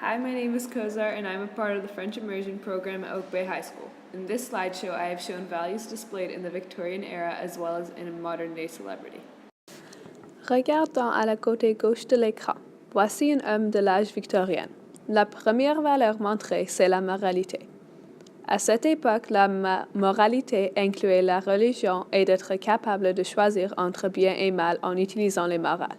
Hi, my name is Kozar and I'm a part of the French Immersion program at Oak Bay High School. In this slideshow, I have shown values displayed in the Victorian era as well as in a modern-day celebrity. Regardons à la côté gauche de l'écran. Voici un homme de l'âge victorien. La première valeur montrée, c'est la moralité. À cette époque, la moralité incluait la religion et d'être capable de choisir entre bien et mal en utilisant les morales.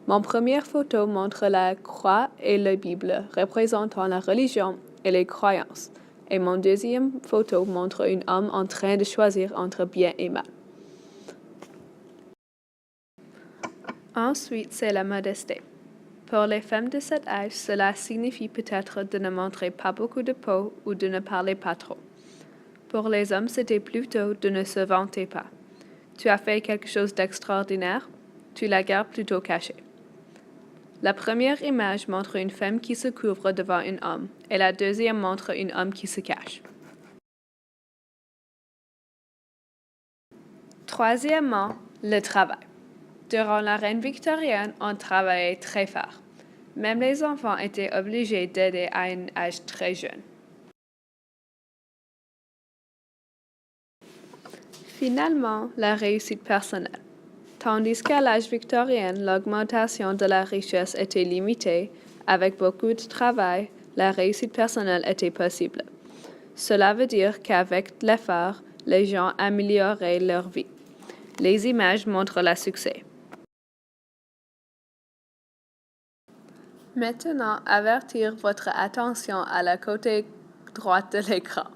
Mon première photo montre la croix et la Bible représentant la religion et les croyances, et mon deuxième photo montre un homme en train de choisir entre bien et mal. Ensuite, c'est la modestie. Pour les femmes de cet âge, cela signifie peut-être de ne montrer pas beaucoup de peau ou de ne parler pas trop. Pour les hommes, c'était plutôt de ne se vanter pas. Tu as fait quelque chose d'extraordinaire, tu la gardes plutôt cachée. La première image montre une femme qui se couvre devant un homme et la deuxième montre un homme qui se cache. Troisièmement, le travail. Durant la reine victorienne, on travaillait très fort. Même les enfants étaient obligés d'aider à un âge très jeune. Finalement, la réussite personnelle. Tandis qu'à l'âge victorien, l'augmentation de la richesse était limitée, avec beaucoup de travail, la réussite personnelle était possible. Cela veut dire qu'avec l'effort, les gens amélioraient leur vie. Les images montrent le succès. Maintenant, avertir votre attention à la côté droite de l'écran.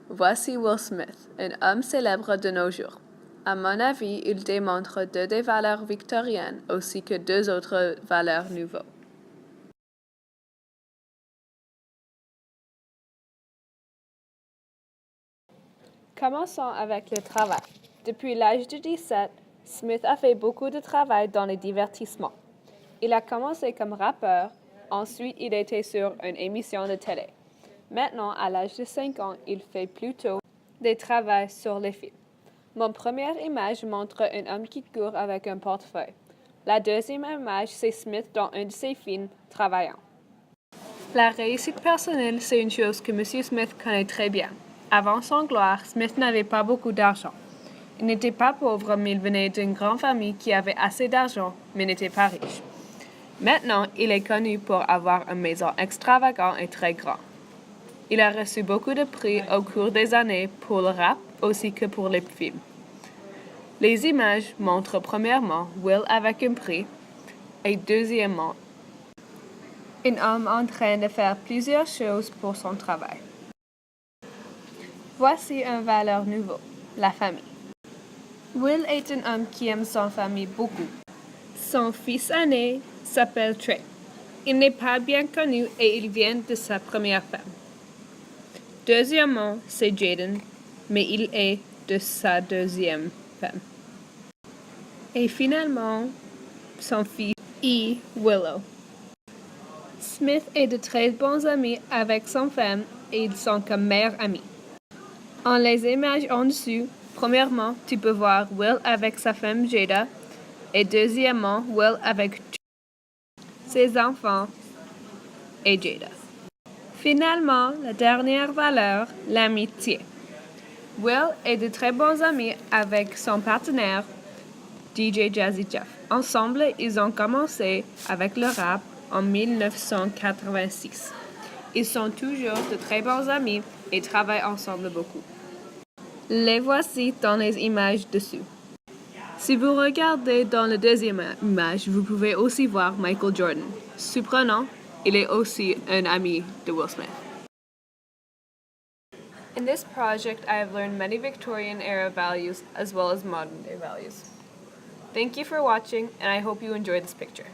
Voici Will Smith, un homme célèbre de nos jours. À mon avis, il démontre deux des valeurs victoriennes ainsi que deux autres valeurs nouvelles. Commençons avec le travail. Depuis l'âge de 17, Smith a fait beaucoup de travail dans les divertissements. Il a commencé comme rappeur, ensuite il était sur une émission de télé. Maintenant, à l'âge de 5 ans, il fait plutôt des travaux sur les films. Mon première image montre un homme qui court avec un portefeuille. La deuxième image, c'est Smith dans un de ses films, travaillant. La réussite personnelle, c'est une chose que M. Smith connaît très bien. Avant son gloire, Smith n'avait pas beaucoup d'argent. Il n'était pas pauvre, mais il venait d'une grande famille qui avait assez d'argent, mais n'était pas riche. Maintenant, il est connu pour avoir une maison extravagante et très grande. Il a reçu beaucoup de prix au cours des années pour le rap aussi que pour les films. Les images montrent premièrement Will avec un prix et deuxièmement un homme en train de faire plusieurs choses pour son travail. Voici une valeur nouvelle, la famille. Will est un homme qui aime son famille beaucoup. Son fils aîné s'appelle Trey. Il n'est pas bien connu et il vient de sa première femme. Deuxièmement, c'est Jaden, mais il est de sa deuxième femme. Et finalement, son fils E. Willow. Smith est de très bons amis avec son femme et ils sont comme meilleurs amis. En les images en dessous, premièrement, tu peux voir Will avec sa femme Jada et deuxièmement, Will avec ses enfants et Jada. Finalement, la dernière valeur, l'amitié. Will est de très bons amis avec son partenaire, DJ Jazzy Jeff. Ensemble, ils ont commencé avec le rap en 1986. Ils sont toujours de très bons amis et travaillent ensemble beaucoup. Les voici dans les images dessous. Si vous regardez dans la deuxième image, vous pouvez aussi voir Michael Jordan. Surprenant, il est aussi un ami de Will Smith. In this project, I have learned many Victorian-era values as well as modern-day values. Thank you for watching, and I hope you enjoyed this picture.